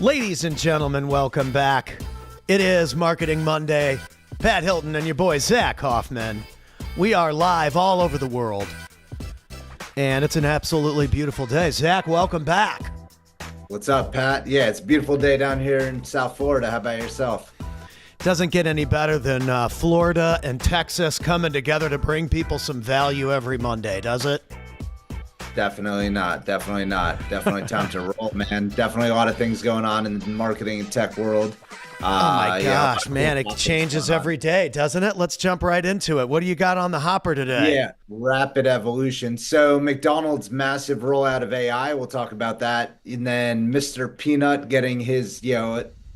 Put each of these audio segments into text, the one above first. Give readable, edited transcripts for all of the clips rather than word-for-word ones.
Ladies and gentlemen, welcome back. It is Marketing Monday. Pat Hilton and your boy Zach Hoffman. We are live all over the world. And it's an absolutely beautiful day. Zach, welcome back. What's up, Pat? Yeah, it's a beautiful day down here in South Florida. How about yourself? Doesn't get any better than Florida and Texas coming together to bring people some value every Monday, does it? Definitely not. Definitely not. Definitely time to roll, man. Definitely a lot of things going on in the marketing and tech world. Oh my gosh, man, it changes every day, doesn't it? Let's jump right into it. What do you got on the hopper today? Yeah, rapid evolution. So McDonald's massive rollout of AI, we'll talk about that. And then Mr. Peanut getting his,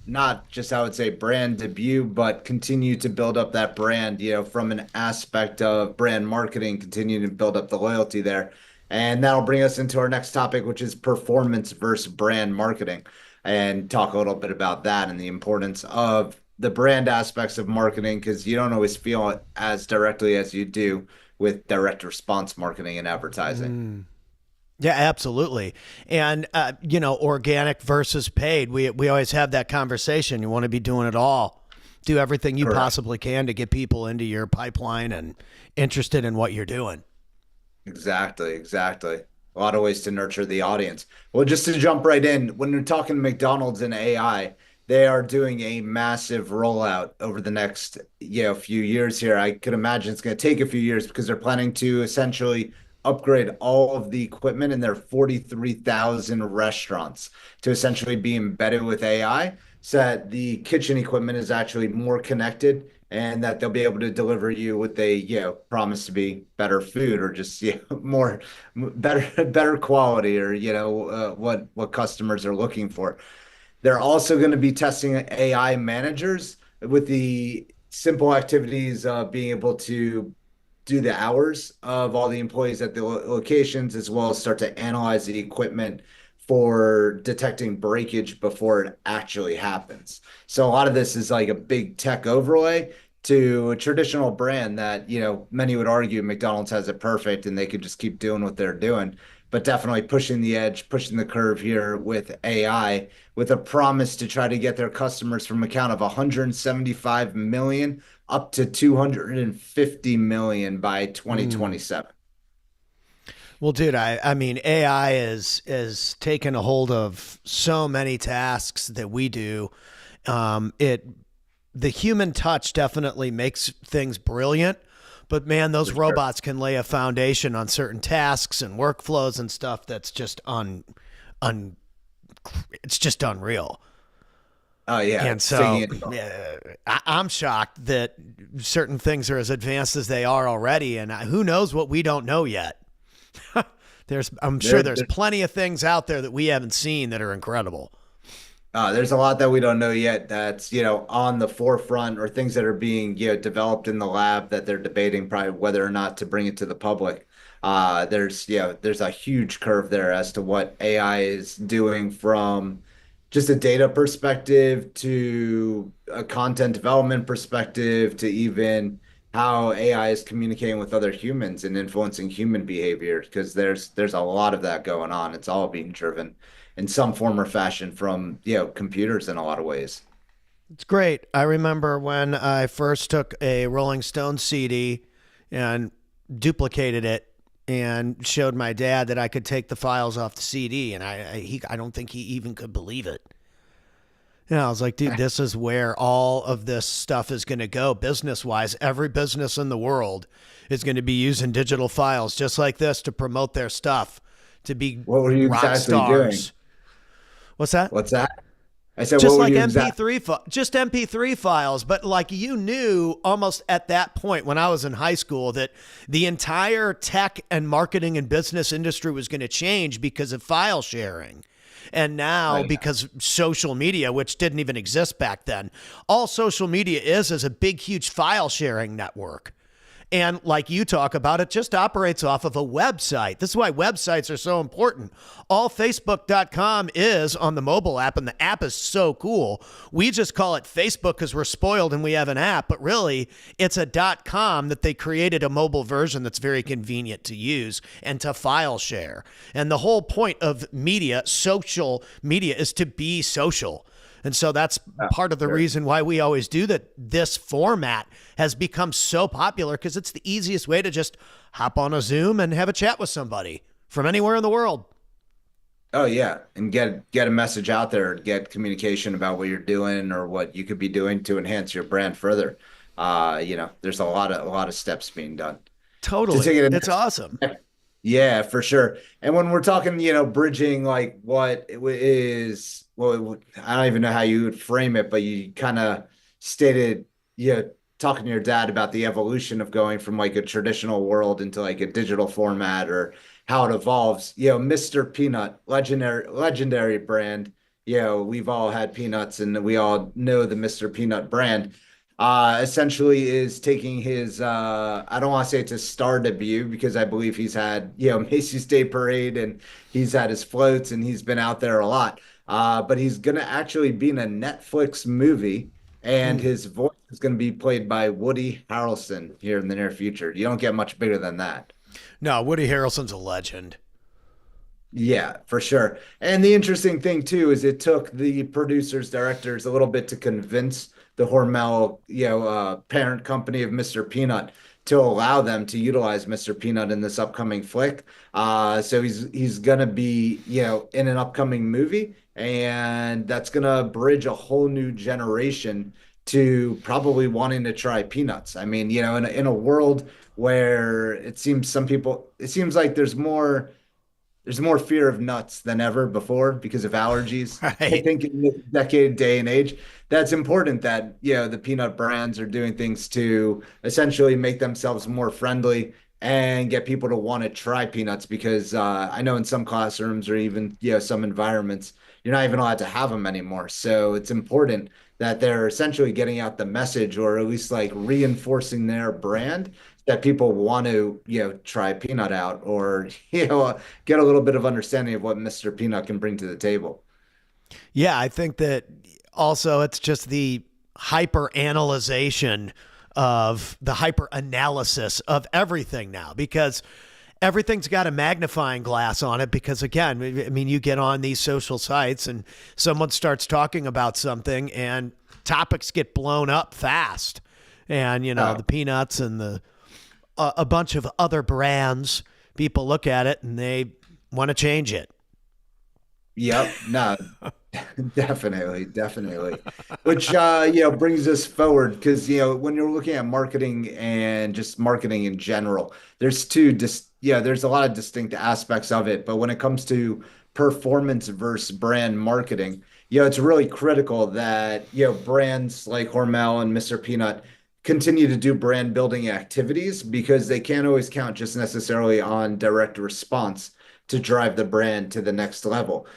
not just, I would say, brand debut, but continue to build up that brand, from an aspect of brand marketing, continue to build up the loyalty there. And that'll bring us into our next topic, which is performance versus brand marketing, and talk a little bit about that and the importance of the brand aspects of marketing, because you don't always feel it as directly as you do with direct response marketing and advertising. Yeah, absolutely. And, organic versus paid. We always have that conversation. You want to be doing it all. Do everything you possibly can to get people into your pipeline and interested in what you're doing. Exactly. A lot of ways to nurture the audience. Well, just to jump right in, when we're talking McDonald's and AI, they are doing a massive rollout over the next few years here. I could imagine it's going to take a few years because they're planning to essentially upgrade all of the equipment in their 43,000 restaurants to essentially be embedded with AI, so that the kitchen equipment is actually more connected and that they'll be able to deliver you what they promise to be better food, or just better quality, or what customers are looking for. They're also going to be testing AI managers with the simple activities of being able to do the hours of all the employees at the locations, as well as start to analyze the equipment for detecting breakage before it actually happens. So a lot of this is like a big tech overlay to a traditional brand that, many would argue McDonald's has it perfect and they could just keep doing what they're doing, but definitely pushing the edge, pushing the curve here with AI, with a promise to try to get their customers from a count of 175 million up to 250 million by 2027. Well, dude, I mean, AI is taking a hold of so many tasks that we do. The human touch definitely makes things brilliant, but man, those robots can lay a foundation on certain tasks and workflows and stuff that's just it's just unreal. Oh yeah. And so I'm shocked that certain things are as advanced as they are already, and who knows what we don't know yet. I'm sure there's plenty of things out there that we haven't seen that are incredible. There's a lot that we don't know yet that's, on the forefront, or things that are being, developed in the lab that they're debating probably whether or not to bring it to the public. There's a huge curve there as to what AI is doing, from just a data perspective to a content development perspective, to even how AI is communicating with other humans and influencing human behavior, because there's a lot of that going on. It's all being driven in some form or fashion from computers in a lot of ways. It's great. I remember when I first took a Rolling Stone CD and duplicated it and showed my dad that I could take the files off the CD, and I don't think he even could believe it. And I was like, dude, this is where all of this stuff is going to go business-wise. Every business in the world is going to be using digital files just like this to promote their stuff, to be What were you rock exactly stars. doing? What's that? What's that? I said, Just what like were you MP3, just MP3 files. But like, you knew almost at that point when I was in high school that the entire tech and marketing and business industry was going to change because of file sharing. And now, because social media, which didn't even exist back then, all social media is a big, huge file sharing network. And like you talk about, it just operates off of a website. This is why websites are so important. All Facebook.com is on the mobile app, and the app is so cool. We just call it Facebook because we're spoiled and we have an app, but really it's a .com that they created a mobile version that's very convenient to use and to file share. And the whole point of media, social media, is to be social. And so that's part of the reason why we always do that. This format has become so popular because it's the easiest way to just hop on a Zoom and have a chat with somebody from anywhere in the world. Oh yeah, and get a message out there, get communication about what you're doing or what you could be doing to enhance your brand further. There's a lot of steps being done to Totally. take it. It's awesome. Yeah, for sure. And when we're talking, bridging like what is, well, I don't even know how you would frame it, but you kind of stated, talking to your dad about the evolution of going from like a traditional world into like a digital format or how it evolves. Mr. Peanut, legendary brand. We've all had peanuts and we all know the Mr. Peanut brand. Essentially is taking his I don't want to say it's a star debut because I believe he's had Macy's Day Parade and he's had his floats and he's been out there a lot, but he's gonna actually be in a Netflix movie and his voice is going to be played by Woody Harrelson here in the near future. You don't get much bigger than that. No, Woody Harrelson's a legend. Yeah, for sure. And the interesting thing too is it took the producers, directors a little bit to convince the Hormel, parent company of Mr. Peanut to allow them to utilize Mr. Peanut in this upcoming flick. So he's gonna be, in an upcoming movie, and that's gonna bridge a whole new generation to probably wanting to try peanuts. I mean, in a world where it seems like there's more fear of nuts than ever before because of allergies. I Right. think in this decade, day and age, that's important that, the peanut brands are doing things to essentially make themselves more friendly and get people to want to try peanuts because I know in some classrooms or even, some environments, you're not even allowed to have them anymore. So it's important that they're essentially getting out the message or at least like reinforcing their brand that people want to, try peanut out or, get a little bit of understanding of what Mr. Peanut can bring to the table. Yeah, I think that also it's just the hyper analyzation of the hyper analysis of everything now because everything's got a magnifying glass on it because again, I mean, you get on these social sites and someone starts talking about something and topics get blown up fast. And, the peanuts and a bunch of other brands, people look at it and they want to change it. Yep. No, definitely. Which brings us forward because when you're looking at marketing and just marketing in general, there's a lot of distinct aspects of it. But when it comes to performance versus brand marketing, it's really critical that brands like Hormel and Mr. Peanut continue to do brand building activities because they can't always count just necessarily on direct response to drive the brand to the next level.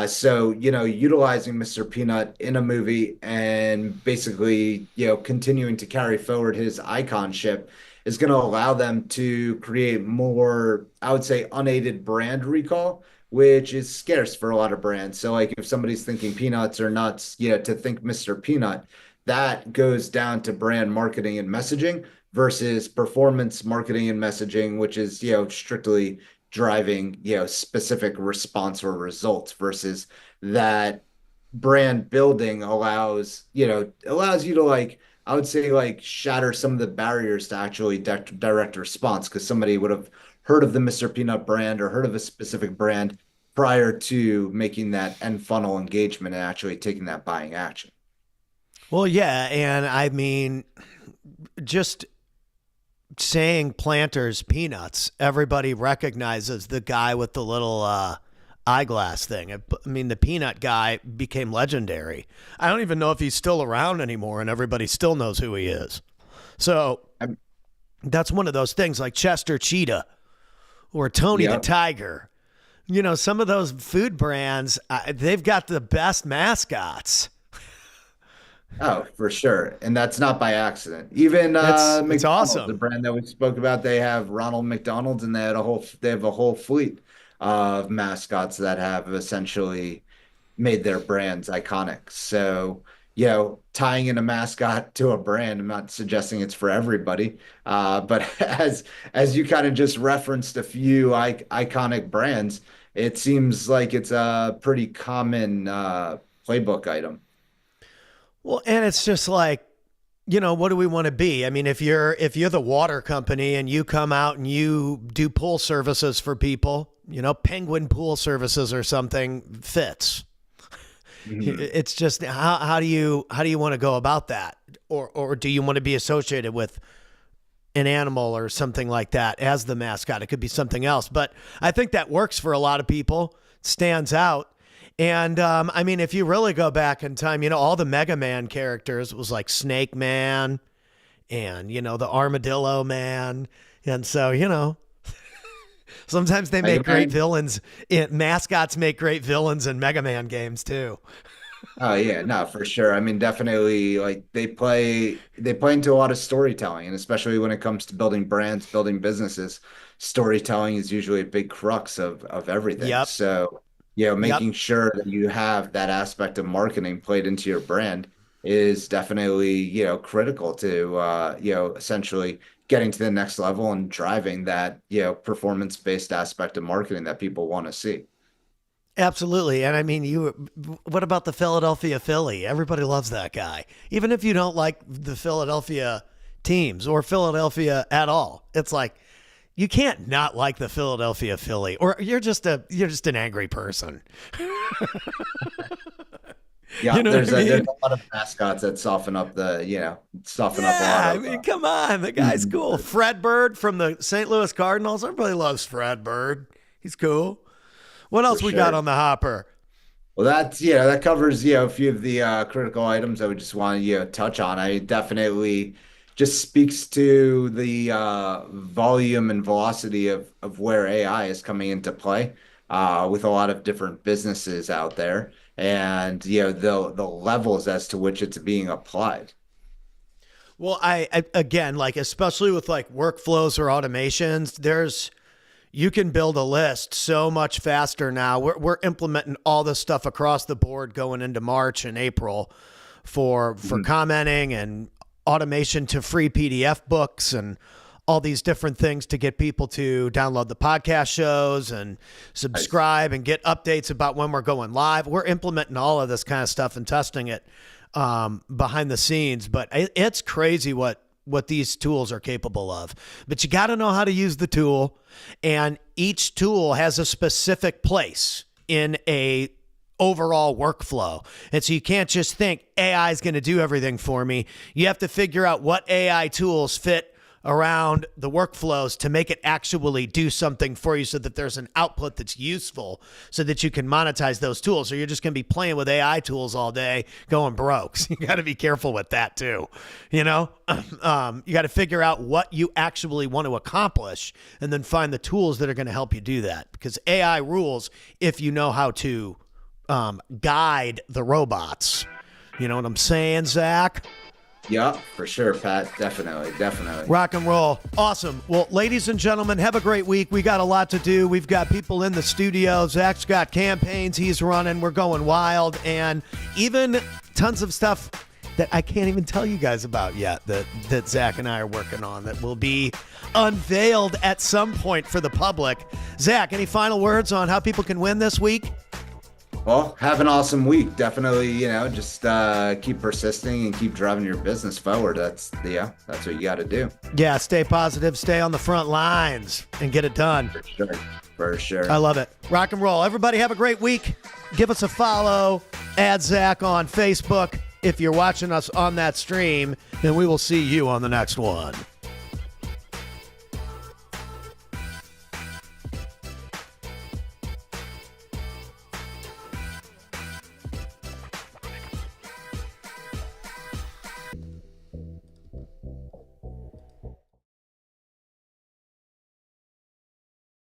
So, utilizing Mr. Peanut in a movie and basically, continuing to carry forward his iconship is going to allow them to create more, I would say, unaided brand recall, which is scarce for a lot of brands. So, like if somebody's thinking peanuts or nuts, to think Mr. Peanut, that goes down to brand marketing and messaging versus performance marketing and messaging, which is, strictly driving, specific response or results versus that brand building allows you to like, I would say like shatter some of the barriers to actually direct response because somebody would have heard of the Mr. Peanut brand or heard of a specific brand prior to making that end funnel engagement and actually taking that buying action. Well, yeah. And I mean, just saying Planters peanuts, everybody recognizes the guy with the little eyeglass thing. I mean, the peanut guy became legendary. I don't even know if he's still around anymore, and everybody still knows who he is. So I'm, that's one of those things like Chester Cheetah or Tony the yeah. Tiger. Some of those food brands, they've got the best mascots. Oh, for sure. And that's not by accident. Even It's McDonald's, the awesome. brand that we spoke about, they have Ronald McDonald's and they have a whole fleet of mascots that have essentially made their brands iconic. So, tying in a mascot to a brand, I'm not suggesting it's for everybody, but as you kind of just referenced a few iconic brands, it seems like it's a pretty common playbook item. Well, and it's just like, what do we want to be? I mean, if you're the water company and you come out and you do pool services for people, Penguin Pool Services or something fits. Mhm. It's just how do you want to go about that? Or do you want to be associated with an animal or something like that as the mascot? It could be something else, but I think that works for a lot of people. Stands out. And I mean, if you really go back in time, all the Mega Man characters was like Snake Man and the Armadillo Man, and so sometimes they Mega make great Man. villains. Mascots make great villains in Mega Man games too. Oh yeah, no, for sure. I mean, definitely like they play into a lot of storytelling, and especially when it comes to building brands, building businesses, storytelling is usually a big crux of everything. Yep. So, Yep. making sure that you have that aspect of marketing played into your brand is definitely, critical to essentially getting to the next level and driving that, performance-based aspect of marketing that people want to see. Absolutely. And I mean, what about the Philadelphia Philly? Everybody loves that guy. Even if you don't like the Philadelphia teams or Philadelphia at all. It's like you can't not like the Philadelphia Philly, or you're just an angry person. Yeah, You know what I there's mean? a lot of mascots that soften up a lot Yeah, I of mean, come on. The guy's cool. Fred Bird from the St. Louis Cardinals. Everybody loves Fred Bird. He's cool. What for else we got sure. on the hopper? Well, that covers a few of the critical items I would just want to touch on. I definitely just speaks to the volume and velocity of where AI is coming into play with a lot of different businesses out there, and the levels as to which it's being applied. Well, I again, like especially with like workflows or automations, you can build a list so much faster now. We're implementing all this stuff across the board going into March and April for Mhm. commenting and automation to free PDF books and all these different things to get people to download the podcast shows and Nice. subscribe and get updates about when we're going live. We're implementing all of this kind of stuff and testing it behind the scenes, but it's crazy what these tools are capable of. But you got to know how to use the tool, and each tool has a specific place in a overall workflow. And so you can't just think AI is going to do everything for me. You have to figure out what AI tools fit around the workflows to make it actually do something for you so that there's an output that's useful so that you can monetize those tools, or you're just going to be playing with AI tools all day going broke. So you got to be careful with that too. You know, you got to figure out what you actually want to accomplish and then find the tools that are going to help you do that, because AI rules if you know how to guide the robots. You know what I'm saying, Zach? Yeah, for sure, Pat. Definitely, definitely. Rock and roll. Awesome. Well, ladies and gentlemen, have a great week. We got a lot to do. We've got people in the studio. Zach's got campaigns he's running. We're going wild. And even tons of stuff that I can't even tell you guys about yet that Zach and I are working on that will be unveiled at some point for the public. Zach, any final words on how people can win this week? Well, have an awesome week. Definitely, just keep persisting and keep driving your business forward. That's what you got to do. Yeah, stay positive, stay on the front lines, and get it done. For sure. For sure. I love it. Rock and roll. Everybody have a great week. Give us a follow. Add Zach on Facebook if you're watching us on that stream, and we will see you on the next one.